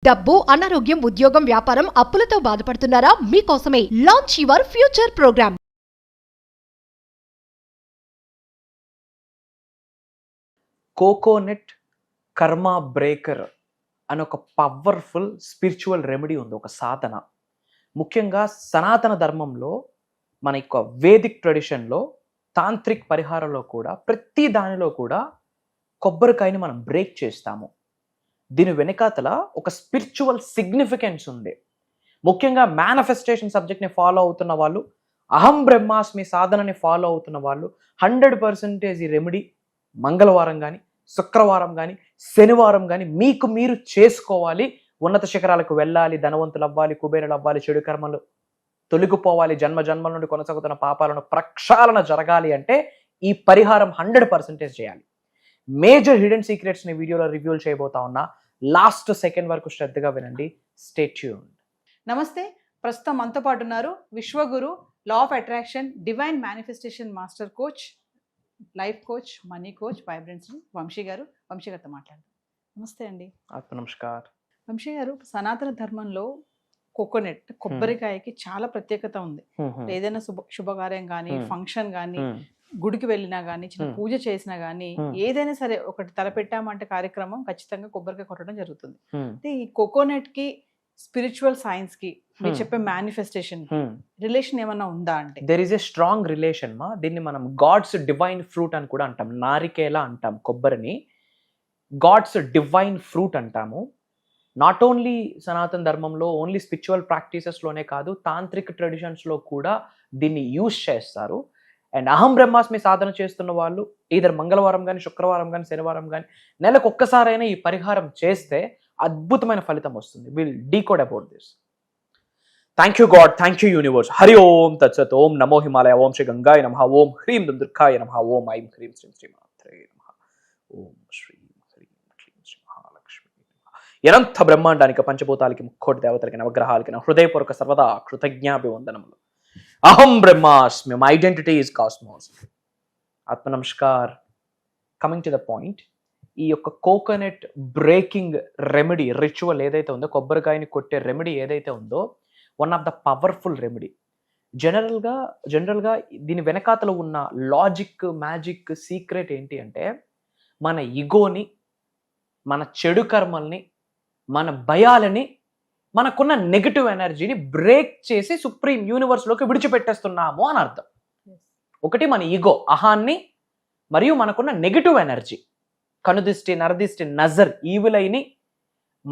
డబ్బు, అనారోగ్యం, ఉద్యోగం, వ్యాపారం, అప్పులతో బాధపడుతున్నారా? మీకోసమే launch your future program. Coconut karma breaker అని ఒక పవర్ఫుల్ స్పిరిచువల్ రెమెడీ ఉంది, ఒక సాధన. ముఖ్యంగా సనాతన ధర్మంలో, మన యొక్క వేదిక్ ట్రెడిషన్లో, తాంత్రిక్ పరిహారంలో కూడా ప్రతి దానిలో కూడా కొబ్బరికాయని మనం బ్రేక్ చేస్తాము. దీని వెనకాతల ఒక స్పిరిచువల్ సిగ్నిఫికెన్స్ ఉంది. ముఖ్యంగా మేనిఫెస్టేషన్ సబ్జెక్ట్ని ఫాలో అవుతున్న వాళ్ళు, అహం బ్రహ్మాస్మి సాధనని ఫాలో అవుతున్న వాళ్ళు 100% ఈ రెమెడీ మంగళవారం కానీ, శుక్రవారం కానీ, శనివారం కానీ మీకు మీరు చేసుకోవాలి. ఉన్నత శిఖరాలకు వెళ్ళాలి, ధనవంతులు అవ్వాలి, కుబేరులు అవ్వాలి, చెడు కర్మలు తొలగిపోవాలి, జన్మ జన్మల నుండి కొనసాగుతున్న పాపాలను ప్రక్షాళన జరగాలి అంటే ఈ పరిహారం 100% చేయాలి. మేజర్ హిడెన్ సీక్రెట్స్ని వీడియోలో రివ్యూలు చేయబోతా ఉన్నా. లాస్ట్ సెకండ్ వరకు శ్రద్ధగా వినండి. Stay tuned. నమస్తే. ప్రస్తుతం మనతో పాటు ఉన్నారు Vishwaguru, law of attraction, divine manifestation master coach, life coach, money coach, vibrance Vamshi garu. Vamshi గారితో మాట్లాడదాం. నమస్తే అండి. ఆత్మ నమస్కార్. వంశీ గారు, సనాతన ధర్మంలో కోకోనట్, కొబ్బరికాయకి చాలా ప్రత్యేకత ఉంది. ఏదైనా శుభకార్యం కానీ, ఫంక్షన్ కానీ, గుడికి వెళ్ళినా కానీ, చిన్న పూజ చేసినా కానీ, ఏదైనా సరే ఒకటి తలపెట్టామంటే కార్యక్రమం ఖచ్చితంగా కొబ్బరికాయ కొట్టడం జరుగుతుంది. అయితే ఈ కోకోనట్ కి స్పిరిచువల్ సైన్స్ కి మీరు చెప్పే మేనిఫెస్టేషన్ రిలేషన్ ఏమన్నా ఉందా అంటే? There is a strong relation మా. దీన్ని మనం గాడ్స్ డివైన్ ఫ్రూట్ అని కూడా అంటాం. నారికేల అంటాం కొబ్బరిని, గాడ్స్ డివైన్ ఫ్రూట్ అంటాము. నాట్ ఓన్లీ సనాతన ధర్మంలో, ఓన్లీ స్పిరిచువల్ ప్రాక్టీసెస్లోనే కాదు, తాంత్రిక్ ట్రెడిషన్స్లో కూడా దీన్ని యూజ్ చేస్తారు. అండ్ అహం బ్రహ్మాస్మి సాధన చేస్తున్న వాళ్ళు ఈధర్ మంగళవారం కానీ, శుక్రవారం కానీ, శనివారం కానీ, నెలకు ఒక్కసారైనా ఈ పరిహారం చేస్తే అద్భుతమైన ఫలితం వస్తుంది. Will decode about this. Thank you god, thank you universe. Hari Om తత్సత్. ఓం నమో హిమాలయ, ఓం శ్రీ గంగాయ నమః, ఓం హ్రీం దుర్గాయ నమః, ఓం ఐం హ్రీం శ్రీం శ్రీమాత్రే నమః, ఓం శ్రీ ఎనంత బ్రహ్మాండానికి, పంచభూతాలకి, ముక్కోటి దేవతలకి, నవగ్రహాలకి నా హృదయపూర్వక సర్వదా కృతజ్ఞాభివందనములు. అహం బ్రహ్మాస్మి, మై ఐడెంటిటీ ఈజ్ కాస్మోస్. ఆత్మ నమస్కార్. కమింగ్ టు ద పాయింట్, ఈ యొక్క కోకోనట్ బ్రేకింగ్ రెమెడీ రిచువల్ ఏదైతే ఉందో, కొబ్బరికాయని కొట్టే రెమెడీ ఏదైతే ఉందో, one of the powerful remedy. జనరల్గా దీని వెనకాతలో ఉన్న లాజిక్, మ్యాజిక్, సీక్రెట్ ఏంటి అంటే, మన ఇగోని, మన చెడు కర్మల్ని, మన భయాలని, మనకున్న నెగిటివ్ ఎనర్జీని బ్రేక్ చేసి సుప్రీం యూనివర్స్లోకి విడిచిపెట్టేస్తున్నాము అని అర్థం. ఒకటి మన ఈగో, అహాన్ని, మరియు మనకున్న నెగిటివ్ ఎనర్జీ, కనుదిష్టి, నరదిష్టి, నజర్, ఈవిలైని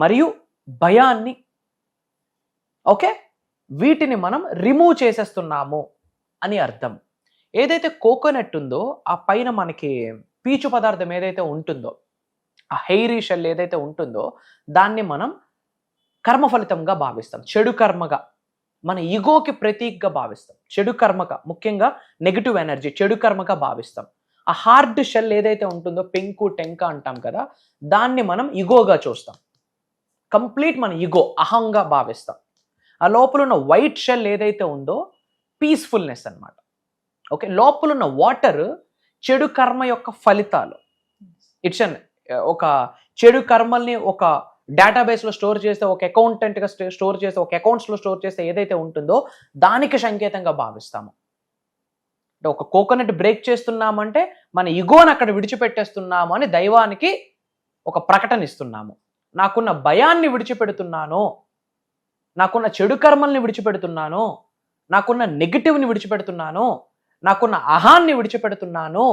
మరియు భయాన్ని, ఓకే, వీటిని మనం రిమూవ్ చేసేస్తున్నాము అని అర్థం. ఏదైతే కోకోనట్ ఉందో ఆ పైన మనకి పీచు పదార్థం ఏదైతే ఉంటుందో, ఆ హెయిరీ షెల్ ఏదైతే ఉంటుందో, దాన్ని మనం కర్మ ఫలితంగా భావిస్తాం, చెడు కర్మగా, మన ఈగోకి ప్రతీకగా భావిస్తాం, చెడు కర్మగా, ముఖ్యంగా నెగిటివ్ ఎనర్జీ చెడు కర్మగా భావిస్తాం. ఆ హార్డ్ షెల్ ఏదైతే ఉంటుందో, పెంకు టెంక అంటాం కదా, దాన్ని మనం ఈగోగా చూస్తాం, కంప్లీట్ మన ఈగో, అహంగా భావిస్తాం. ఆ లోపల ఉన్న వైట్ షెల్ ఏదైతే ఉందో పీస్ఫుల్నెస్ అన్నమాట. ఓకే, లోపల ఉన్న వాటర్ చెడు కర్మ యొక్క ఫలితాలు. ఇట్స్ అన్ ఒక చెడు కర్మల్ని ఒక డేటాబేస్లో స్టోర్ చేస్తే, ఒక అకౌంటెంట్గా స్టోర్ చేస్తే, ఒక అకౌంట్స్లో స్టోర్ చేస్తే ఏదైతే ఉంటుందో దానికి సంకేతంగా భావిస్తాము. అంటే ఒక కోకోనట్ బ్రేక్ చేస్తున్నామంటే మన ఇగోని అక్కడ విడిచిపెట్టేస్తున్నాము అని దైవానికి ఒక ప్రకటన ఇస్తున్నాము. నాకున్న భయాన్ని విడిచిపెడుతున్నాను, నాకున్న చెడు కర్మల్ని విడిచిపెడుతున్నాను, నాకున్న నెగిటివ్ని విడిచిపెడుతున్నాను, నాకున్న అహాన్ని విడిచిపెడుతున్నాను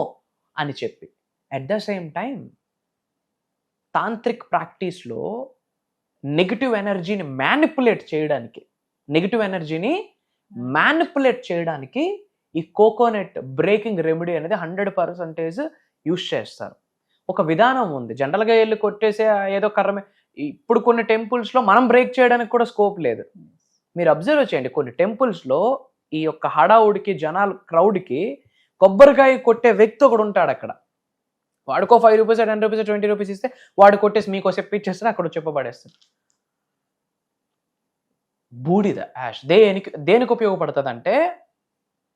అని చెప్పి. At the same time tantric ప్రాక్టీస్లో నెగిటివ్ ఎనర్జీని మ్యానిపులేట్ చేయడానికి ఈ కోకోనట్ బ్రేకింగ్ రెమెడీ అనేది 100% యూజ్ చేస్తారు. ఒక విధానం ఉంది. జనరల్గా వెళ్ళి కొట్టేసే ఏదో కర్రమే. ఇప్పుడు కొన్ని టెంపుల్స్లో మనం బ్రేక్ చేయడానికి కూడా స్కోప్ లేదు. మీరు అబ్జర్వ్ చేయండి, కొన్ని టెంపుల్స్లో ఈ యొక్క హడావుడికి, జనాలు క్రౌడ్కి కొబ్బరికాయ కొట్టే వ్యక్తి ఒకడు ఉంటాడు అక్కడ. వాడికో 5 రూపీస్, 10 రూపీస్, 20 రూపీస్ ఇస్తే వాడు కొట్టేసి మీకో చెప్పిచ్చేస్తే అక్కడ చెప్పబడేస్తుంది. బూడిద, యాష్ దేనికి ఉపయోగపడుతుంది అంటే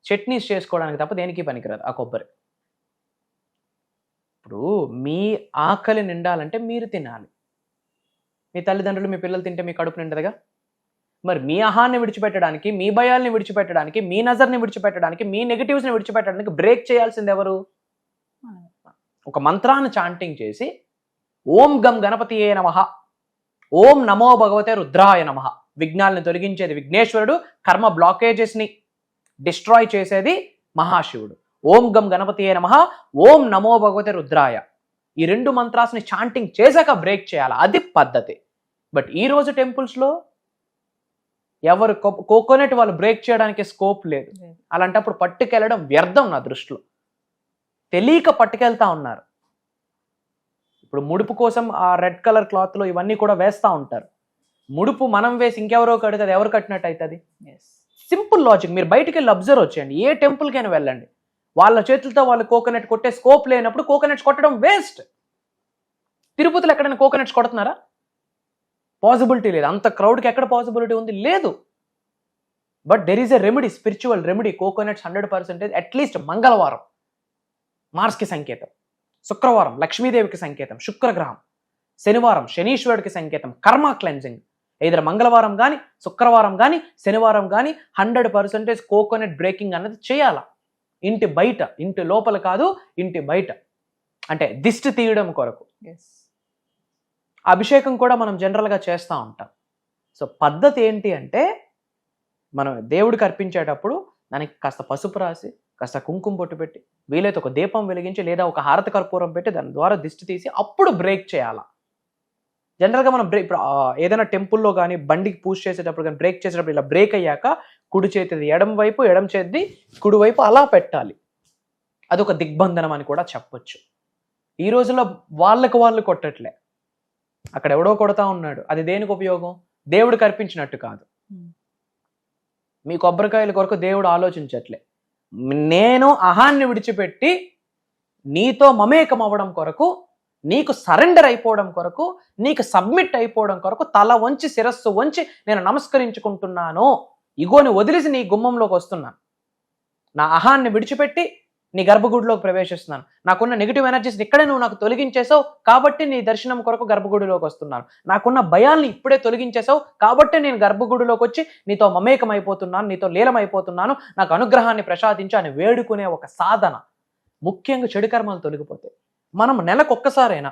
చట్నీస్ చేసుకోవడానికి తప్ప దేనికి పనికిరాదు ఆ కొబ్బరి. ఇప్పుడు మీ ఆకలి నిండాలంటే మీరు తినాలి. మీ తల్లిదండ్రులు మీ పిల్లలు తింటే మీ కడుపు నిండదుగా. మరి మీ అహాన్ని విడిచిపెట్టడానికి, మీ భయాల్ని విడిచిపెట్టడానికి, మీ నజర్ని విడిచిపెట్టడానికి, మీ నెగిటివ్స్ని విడిచిపెట్టడానికి బ్రేక్ చేయాల్సింది ఎవరు? ఒక మంత్రాన్ని చాంటింగ్ చేసి ఓం గం గణపతియే నమః, ఓం నమో భగవతే రుద్రాయ నమః. విఘ్నాలను తొలగించేది విఘ్నేశ్వరుడు, కర్మ బ్లాకేజెస్ని డిస్ట్రాయ్ చేసేది మహాశివుడు. ఓం గం గణపతియే నమః, ఓం నమో భగవతే రుద్రాయ. ఈ 2 మంత్రాస్ని చాంటింగ్ చేశాక బ్రేక్ చేయాలి, అది పద్ధతి. బట్ ఈరోజు టెంపుల్స్లో ఎవరు కోకోనట్ వాళ్ళు బ్రేక్ చేయడానికి స్కోప్ లేదు. అలాంటప్పుడు పట్టుకెళ్ళడం వ్యర్థం నా దృష్టిలో. తెలియక పట్టుకెళ్తా ఉన్నారు. ఇప్పుడు ముడుపు కోసం ఆ రెడ్ కలర్ క్లాత్లో ఇవన్నీ కూడా వేస్తూ ఉంటారు. ముడుపు మనం వేసి ఇంకెవరో కడితే అది ఎవరు కట్టినట్టు అవుతుంది? Simple logic. మీరు బయటికి వెళ్ళి అబ్జర్వ్ చేయండి, ఏ టెంపుల్కైనా వెళ్ళండి, వాళ్ళ చేతులతో వాళ్ళు కోకోనట్ కొట్టే స్కోప్ లేనప్పుడు కోకోనట్స్ కొట్టడం వేస్ట్. తిరుపతిలో ఎక్కడైనా కోకోనట్స్ కొడుతున్నారా? పాసిబిలిటీ లేదు. అంత క్రౌడ్కి ఎక్కడ పాసిబిలిటీ ఉంది? లేదు. But there is a remedy, spiritual remedy. Coconuts 100% at least మంగళవారం మార్స్కి సంకేతం, శుక్రవారం లక్ష్మీదేవికి సంకేతం, శుక్రగ్రహం, శనివారం శనీశ్వరుడికి సంకేతం, కర్మ క్లెన్జింగ్. either మంగళవారం కానీ, శుక్రవారం కానీ, శనివారం కానీ 100% కోకోనట్ బ్రేకింగ్ అన్నది చేయాల. ఇంటి బయట, ఇంటి లోపల కాదు, ఇంటి బయట. అంటే దిష్టి తీయడం కొరకు. అభిషేకం కూడా మనం జనరల్గా చేస్తూ ఉంటాం. సో పద్ధతి ఏంటి అంటే, మనం దేవుడికి అర్పించేటప్పుడు దానికి కాస్త పసుపు రాసి, కాస్త కుంకుమ పొట్టు పెట్టి, వీలైతే ఒక దీపం వెలిగించి లేదా ఒక హారతి కర్పూరం పెట్టి దాని ద్వారా దిష్టి తీసి అప్పుడు బ్రేక్ చేయాలా. జనరల్గా మనం ఇప్పుడు ఏదైనా టెంపుల్లో కానీ బండికి పూజ చేసేటప్పుడు కానీ బ్రేక్ చేసేటప్పుడు ఇలా బ్రేక్ అయ్యాక కుడి చేతిది ఎడం వైపు, ఎడం చేతిది కుడి వైపు అలా పెట్టాలి. అదొక దిగ్బంధనం అని కూడా చెప్పొచ్చు. ఈ రోజుల్లో వాళ్ళకు వాళ్ళు కొట్టట్లే, అక్కడ ఎవడో కొడతా ఉన్నాడు. అది దేనికి ఉపయోగం? దేవుడికి అర్పించినట్టు కాదు. మీ కొబ్బరికాయల కొరకు దేవుడు ఆలోచించట్లే. నేను అహాన్ని విడిచిపెట్టి నీతో మమేకం అవ్వడం కొరకు, నీకు సరెండర్ అయిపోవడం కొరకు, నీకు సబ్మిట్ అయిపోవడం కొరకు తల వంచి శిరస్సు వంచి నేను నమస్కరించుకుంటున్నాను. ఇగోని వదిలేసి నీ గుమ్మంలోకి వస్తున్నాను. నా అహాన్ని విడిచిపెట్టి నీ గర్భగుడిలోకి ప్రవేశిస్తున్నాను. నాకున్న నెగిటివ్ ఎనర్జీస్ ఇక్కడే నువ్వు నాకు తొలగించేసావు కాబట్టి నీ దర్శనం కొరకు గర్భగుడిలోకి వస్తున్నాను. నాకున్న భయాల్ని ఇప్పుడే తొలగించేసావు కాబట్టి నేను గర్భగుడిలోకి వచ్చి నీతో మమేకం అయిపోతున్నాను, నీతో లీలం అయిపోతున్నాను, నాకు అనుగ్రహాన్ని ప్రసాదించు అని వేడుకునే ఒక సాధన. ముఖ్యంగా చెడు కర్మలు తొలగిపోతాయి. మనం నెలకొక్కసారైనా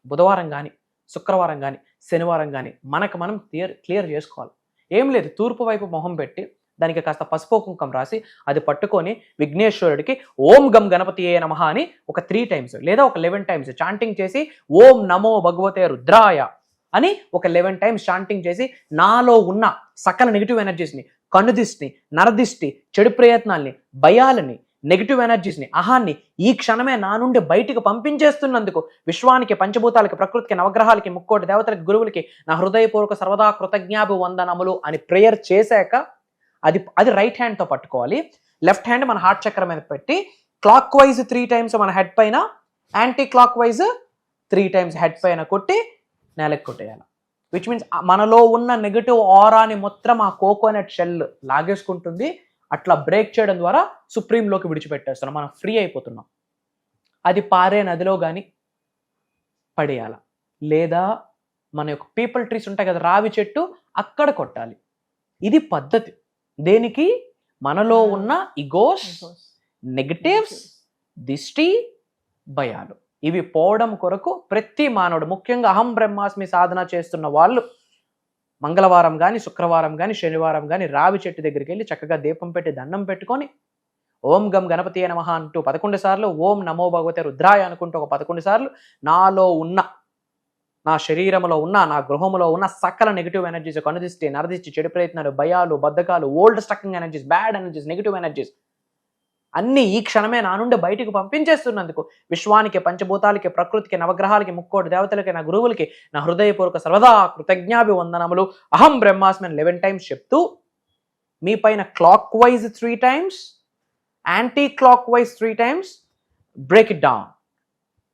బుధవారం కానీ, శుక్రవారం కానీ, శనివారం కానీ మనకు మనం క్లియర్ చేసుకోవాలి. ఏం లేదు, తూర్పు వైపు మొహం పెట్టి దానికి కాస్త పసుపు కుంకం రాసి అది పట్టుకొని విఘ్నేశ్వరుడికి ఓం గం గణపతియే నమః అని ఒక 3 times లేదా ఒక 11 times చాంటింగ్ చేసి, ఓం నమో భగవతే రుద్రాయ అని ఒక 11 times చాంటింగ్ చేసి, నాలో ఉన్న సకల నెగిటివ్ ఎనర్జీస్ని, కనుదిష్టిని, నరదిష్టి, చెడు ప్రయత్నాల్ని, భయాలని, నెగిటివ్ ఎనర్జీస్ని, అహాన్ని ఈ క్షణమే నా నుండి బయటికి పంపించేస్తున్నందుకు విశ్వానికి, పంచభూతాలకి, ప్రకృతికి, నవగ్రహాలకి, ముక్కోటి దేవతలకి, గురువులకి నా హృదయపూర్వక సర్వదా కృతజ్ఞాభివందనములు అని ప్రేయర్ చేశాక అది రైట్ హ్యాండ్తో పట్టుకోవాలి. లెఫ్ట్ హ్యాండ్ మన హార్ట్ చక్రం మీద పెట్టి క్లాక్ వైజ్ 3 times మన హెడ్ పైన, anti clock wise 3 times head పైన కొట్టి నేలకు కొట్టేయాలి. విచ్ మీన్స్ మనలో ఉన్న నెగిటివ్ ఆరాని మొత్తం ఆ కోకోనట్ షెల్ లాగేసుకుంటుంది. అట్లా బ్రేక్ చేయడం ద్వారా సుప్రీంలోకి విడిచిపెట్టేస్తున్నాం, మనం ఫ్రీ అయిపోతున్నాం. అది పారే నదిలో కానీ పడేయాల, లేదా మన యొక్క పీపుల్ ట్రీస్ ఉంటాయి కదా, రావి చెట్టు, అక్కడ కొట్టాలి. ఇది పద్ధతి. దేనికి? మనలో ఉన్న ఇగోస్, నెగటివ్స్, దిష్టి, భయాలు ఇవి పోవడం కొరకు ప్రతి మానవుడు, ముఖ్యంగా అహం బ్రహ్మాస్మి సాధన చేస్తున్న వాళ్ళు మంగళవారం కానీ, శుక్రవారం కానీ, శనివారం కానీ రావి చెట్టు దగ్గరికి వెళ్ళి చక్కగా దీపం పెట్టి దండం పెట్టుకొని ఓం గం గణపతియే నమః అంటూ 11 సార్లు, ఓం నమో భగవతే రుద్రాయ అనుకుంటూ ఒక 11 సార్లు నాలో ఉన్న, నా శరీరంలో ఉన్న, నా గృహంలో ఉన్న సకల నెగిటివ్ ఎనర్జీస్, కనుదిష్టి, నరదిష్టి, చెడు ప్రయత్నాలు, భయాలు, బద్ధకాలు, old stucking energies, bad energies, negative energies అన్నీ ఈ క్షణమే నా నుండి బయటికి పంపించేస్తున్నందుకు విశ్వానికి, పంచభూతాలకి, ప్రకృతికి, నవగ్రహాలకి, ముక్కోటి దేవతలకి, నా గురువులకి నా హృదయపూర్వక సర్వదా కృతజ్ఞాభివందనములు అహం బ్రహ్మాస్మి 11 times చెప్తూ మీ పైన clock wise 3 times, anti clock wise 3 times break it down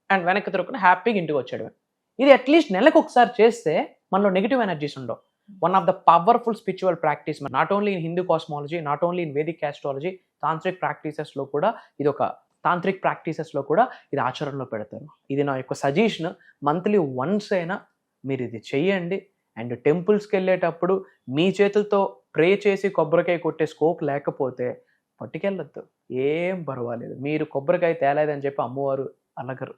and వెనక్కి తిరుగుకుని హ్యాపీగా ఇంటికి వచ్చేయడమే. ఇది అట్లీస్ట్ నెలకు ఒకసారి చేస్తే మనలో నెగిటివ్ ఎనర్జీస్ ఉండవు. One of the powerful spiritual practice, not only in Hindu cosmology, not only in Vedic astrology, tantric ప్రాక్టీసెస్లో కూడా ఇది ఒక తాంత్రిక్ ప్రాక్టీసెస్లో కూడా ఇది ఆచరణలో పెడతారు. ఇది నా యొక్క సజెషన్. మంత్లీ వన్స్ అయినా మీరు ఇది చెయ్యండి. అండ్ టెంపుల్స్కి వెళ్ళేటప్పుడు మీ చేతులతో ప్రే చేసి కొబ్బరికాయ కొట్టే స్కోప్ లేకపోతే పట్టుకెళ్ళొద్దు, ఏం పర్వాలేదు. మీరు కొబ్బరికాయ తేలేదని చెప్పి అమ్మవారు అలగరు.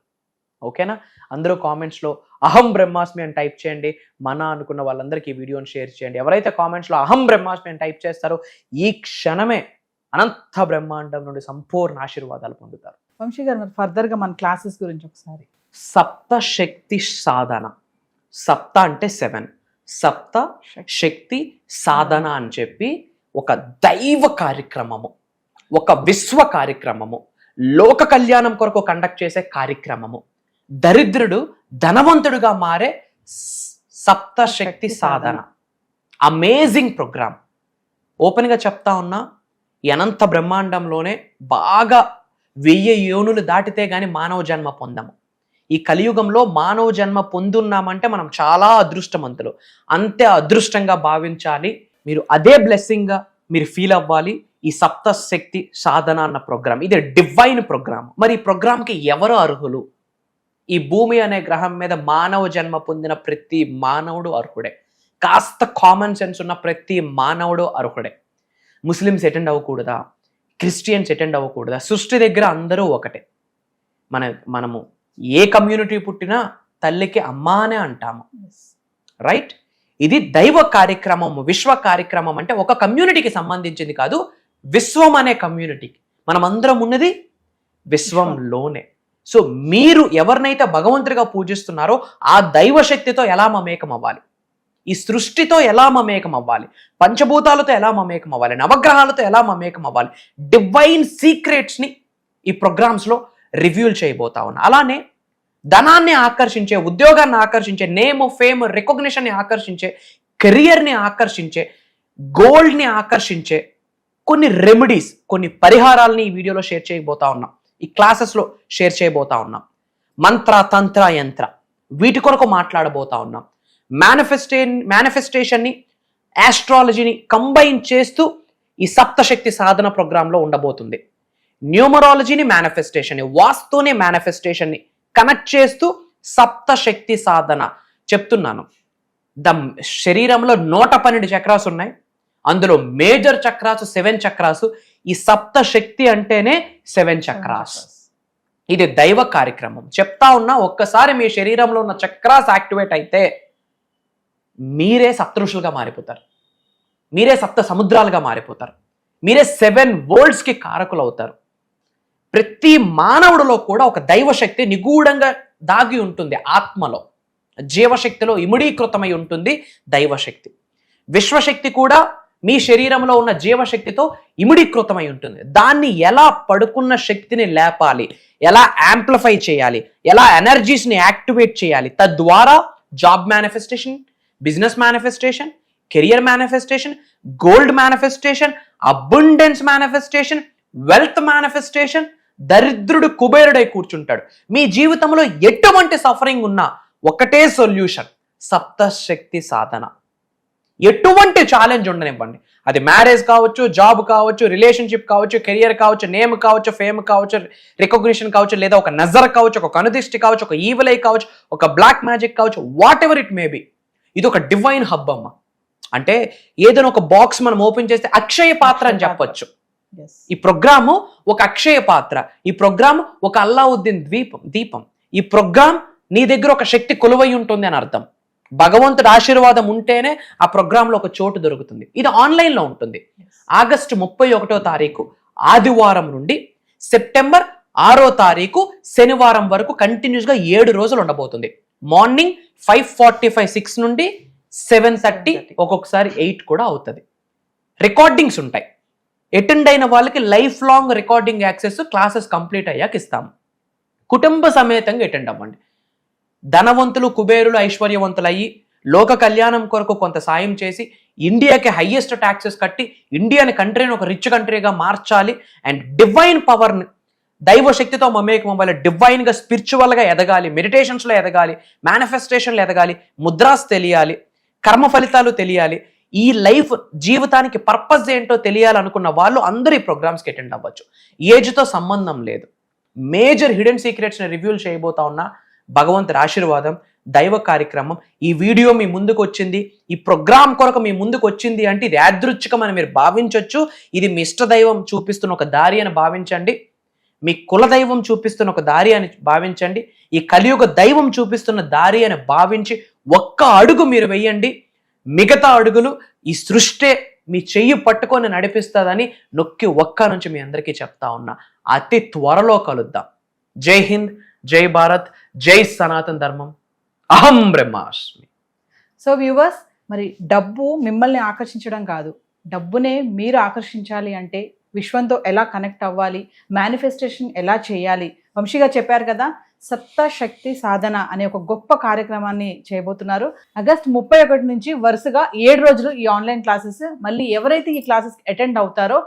ఓకేనా? అందరూ కామెంట్స్లో అహం బ్రహ్మాస్మి అని టైప్ చేయండి. మన అనుకున్న వాళ్ళందరికీ ఈ వీడియోని షేర్ చేయండి. ఎవరైతే కామెంట్స్లో అహం బ్రహ్మాస్మి అని టైప్ చేస్తారో ఈ క్షణమే అనంత బ్రహ్మాండం నుండి సంపూర్ణ ఆశీర్వాదాలు పొందుతారు. వంశీ గారు, మరి ఫర్దర్గా మన క్లాసెస్ గురించి ఒకసారి. సప్త శక్తి సాధన. సప్త అంటే 7, సప్త శక్తి సాధన అని చెప్పి ఒక దైవ కార్యక్రమము, ఒక విశ్వ కార్యక్రమము, లోక కళ్యాణం కొరకు కండక్ట్ చేసే కార్యక్రమము, దరిద్రుడు ధనవంతుడుగా మారే సప్త శక్తి సాధన. Amazing programme. ఓపెన్గా చెప్తా ఉన్నా, ఈ అనంత బ్రహ్మాండంలోనే బాగా 1000 యోనులు దాటితే గాని మానవ జన్మ పొందము. ఈ కలియుగంలో మానవ జన్మ పొందున్నామంటే మనం చాలా అదృష్టవంతులు. అంతే అదృష్టంగా భావించాలి. మీరు అదే బ్లెస్సింగ్గా మీరు ఫీల్ అవ్వాలి. ఈ సప్త శక్తి సాధన అన్న ప్రోగ్రామ్ ఇది డివైన్ ప్రోగ్రామ్. మరి ఈ ప్రోగ్రామ్కి ఎవరు అర్హులు? ఈ భూమి అనే గ్రహం మీద మానవ జన్మ పొందిన ప్రతి మానవుడు అర్హుడే. కాస్త కామన్ సెన్స్ ఉన్న ప్రతి మానవుడు అర్హుడే. ముస్లిమ్స్ అటెండ్ అవ్వకూడదా? క్రిస్టియన్స్ అటెండ్ అవ్వకూడదా? సృష్టి దగ్గర అందరూ ఒకటే. మనము ఏ కమ్యూనిటీ పుట్టినా తల్లికి అమ్మా అనే అంటాము, రైట్? ఇది దైవ కార్యక్రమం, విశ్వ కార్యక్రమం. అంటే ఒక కమ్యూనిటీకి సంబంధించింది కాదు, విశ్వం అనే కమ్యూనిటీకి. మనం అందరం ఉన్నది విశ్వంలోనే. సో మీరు ఎవరినైతే భగవంతుడిగా పూజిస్తున్నారో ఆ దైవ శక్తితో ఎలా మమేకం అవ్వాలి, ఈ సృష్టితో ఎలా మమేకం అవ్వాలి, పంచభూతాలతో ఎలా మమేకం అవ్వాలి, నవగ్రహాలతో ఎలా మమేకం అవ్వాలి, డివైన్ సీక్రెట్స్ని ఈ ప్రోగ్రామ్స్లో రివ్యూల్ చేయబోతా ఉన్నా. అలానే ధనాన్ని ఆకర్షించే, ఉద్యోగాన్ని ఆకర్షించే, నేమ్, ఫేమ్, రికగ్నిషన్ని ఆకర్షించే, కెరియర్ని ఆకర్షించే, గోల్డ్ని ఆకర్షించే కొన్ని రెమెడీస్, కొన్ని పరిహారాలని ఈ వీడియోలో షేర్ చేయబోతా ఉన్నాం. ఈ క్లాసెస్లో షేర్ చేయబోతా ఉన్నాం. మంత్ర, తంత్ర, యంత్ర వీటి కొరకు మాట్లాడబోతా ఉన్నాం. మేనిఫెస్టేషన్ని, ఆస్ట్రాలజీని కంబైన్ చేస్తూ ఈ సప్తశక్తి సాధన ప్రోగ్రాంలో ఉండబోతుంది. న్యూమరాలజీని, మేనిఫెస్టేషన్ని, వాస్తుని, మేనిఫెస్టేషన్ని కనెక్ట్ చేస్తూ సప్తశక్తి సాధన చెప్తున్నాను. శరీరంలో 112 చక్రాస్ ఉన్నాయి. అందులో మేజర్ చక్రాసు 7 చక్రాసు. ఈ సప్తశక్తి అంటేనే 7 చక్రాస్. ఇది దైవ కార్యక్రమం. చెప్తా ఉన్నా, ఒక్కసారి మీ శరీరంలో ఉన్న చక్రాస్ యాక్టివేట్ అయితే మీరే సప్తఋషులుగా మారిపోతారు, మీరే సప్త సముద్రాలుగా మారిపోతారు, మీరే 7 వరల్డ్స్కి కారకులు అవుతారు. ప్రతి మానవుడిలో కూడా ఒక దైవశక్తి నిగూఢంగా దాగి ఉంటుంది. ఆత్మలో, జీవశక్తిలో ఇమిడీకృతమై ఉంటుంది దైవశక్తి. విశ్వశక్తి కూడా మీ శరీరంలో ఉన్న జీవశక్తితో ఇమిడీకృతమై ఉంటుంది. దాన్ని ఎలా పడుకున్న శక్తిని లేపాలి, ఎలా యాంప్లిఫై చేయాలి, ఎలా ఎనర్జీస్ని యాక్టివేట్ చేయాలి, తద్వారా job manifestation, business manifestation, career manifestation, gold manifestation, abundance manifestation, wealth manifestation. దరిద్రుడు కుబేరుడై కూర్చుంటాడు. మీ జీవితంలో ఎటువంటి సఫరింగ్ ఉన్నా ఒకటే సొల్యూషన్, సప్తశక్తి సాధన. ఎటువంటి ఛాలెంజ్ ఉండనివ్వండి, అది మ్యారేజ్ కావచ్చు, జాబ్ కావచ్చు, రిలేషన్షిప్ కావచ్చు, కెరియర్ కావచ్చు, నేమ్ కావచ్చు, ఫేమ్ కావచ్చు, రికగ్నిషన్ కావచ్చు, లేదా ఒక నజర్ కావచ్చు, ఒక కనుదిష్టి కావచ్చు, ఒక ఈవిల్ ఐ కావచ్చు, ఒక బ్లాక్ మ్యాజిక్ కావచ్చు, what ever it may be. ఇది ఒక డివైన్ హబ్ అమ్మ. అంటే ఏదైనా ఒక బాక్స్ మనం ఓపెన్ చేస్తే అక్షయ పాత్ర అని చెప్పొచ్చు. ఈ ప్రోగ్రాము ఒక అక్షయ పాత్ర. ఈ ప్రోగ్రామ్ ఒక అల్లావుద్దీన్ దీపం. ఈ ప్రోగ్రామ్ నీ దగ్గర ఒక శక్తి కొలువై ఉంటుంది అని అర్థం. భగవంతుడి ఆశీర్వాదం ఉంటేనే ఆ ప్రోగ్రాంలో ఒక చోటు దొరుకుతుంది. ఇది ఆన్లైన్లో ఉంటుంది. ఆగస్టు 31వ తారీఖు ఆదివారం నుండి సెప్టెంబర్ 6వ తారీఖు శనివారం వరకు కంటిన్యూస్గా 7 రోజులు ఉండబోతుంది. మార్నింగ్ 5:45, 6 నుండి 7:30, ఒక్కొక్కసారి 8 కూడా అవుతుంది. రికార్డింగ్స్ ఉంటాయి. అటెండ్ అయిన వాళ్ళకి life long recording access classes complete అయ్యాక ఇస్తాము. కుటుంబ సమేతంగా అటెండ్ అవ్వండి. ధనవంతులు, కుబేరులు, ఐశ్వర్యవంతులు అయ్యి లోక కళ్యాణం కొరకు కొంత సాయం చేసి ఇండియాకి హైయెస్ట్ ట్యాక్సెస్ కట్టి ఇండియాని కంట్రీని ఒక రిచ్ కంట్రీగా మార్చాలి. అండ్ డివైన్ పవర్ని, దైవశక్తితో మమేకం అవ్వాలి. డివైన్గా, స్పిరిచువల్గా ఎదగాలి, మెడిటేషన్స్లో ఎదగాలి, మేనిఫెస్టేషన్లో ఎదగాలి, ముద్రాస్ తెలియాలి, కర్మ ఫలితాలు తెలియాలి, ఈ లైఫ్ జీవితానికి పర్పస్ ఏంటో తెలియాలనుకున్న వాళ్ళు అందరూ ఈ ప్రోగ్రామ్స్కి అటెండ్ అవ్వచ్చు. ఏజ్తో సంబంధం లేదు. మేజర్ హిడెన్ సీక్రెట్స్ని రివ్యూల్ చేయబోతా ఉన్నా. భగవంతుడి ఆశీర్వాదం, దైవ కార్యక్రమం. ఈ వీడియో మీ ముందుకు వచ్చింది, ఈ ప్రోగ్రామ్ కొరకు మీ ముందుకు వచ్చింది అంటే ఇది యాదృచ్ఛికం అని మీరు భావించవచ్చు. ఇది మీ ఇష్ట దైవం చూపిస్తున్న ఒక దారి అని భావించండి, మీ కుల దైవం చూపిస్తున్న ఒక దారి అని భావించండి, ఈ కలియుగ దైవం చూపిస్తున్న దారి అని భావించి ఒక్క అడుగు మీరు వెయ్యండి. మిగతా అడుగులు ఈ సృష్టి మీ చెయ్యి పట్టుకొని నడిపిస్తుందని నొక్కి ఒక్క నుంచి మీ అందరికీ చెప్తా ఉన్నా. అతి త్వరలో కలుద్దాం. జై హింద్, జై భారత్, జై సనాతన ధర్మం. అహం బ్రహ్మాస్మి. సో వ్యూవర్స్, మరి డబ్బు మిమ్మల్ని ఆకర్షించడం కాదు, డబ్బునే మీరు ఆకర్షించాలి అంటే విశ్వంతో ఎలా కనెక్ట్ అవ్వాలి, మేనిఫెస్టేషన్ ఎలా చేయాలి, వంశీ గారు చెప్పారు కదా, సప్త శక్తి సాధన అనే ఒక గొప్ప కార్యక్రమాన్ని చేయబోతున్నారు. ఆగస్ట్ 31 నుంచి వరుసగా 7 రోజులు ఈ ఆన్లైన్ క్లాసెస్. మళ్ళీ ఎవరైతే ఈ క్లాసెస్ అటెండ్ అవుతారో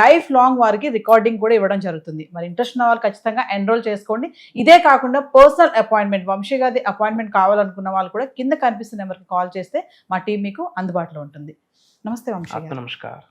లైఫ్ లాంగ్ వారికి రికార్డింగ్ కూడా ఇవ్వడం జరుగుతుంది. మరి ఇంట్రెస్ట్ ఉన్న వాళ్ళు ఖచ్చితంగా ఎన్రోల్ చేసుకోండి. ఇదే కాకుండా పర్సనల్ అపాయింట్మెంట్, వంశీ గారి అపాయింట్మెంట్ కావాలనుకున్న వాళ్ళు కూడా కింద కనిపిస్తున్న నెంబర్కి కాల్ చేస్తే మా టీం మీకు అందుబాటులో ఉంటుంది. నమస్తే వంశీ గారు. నమస్కారం.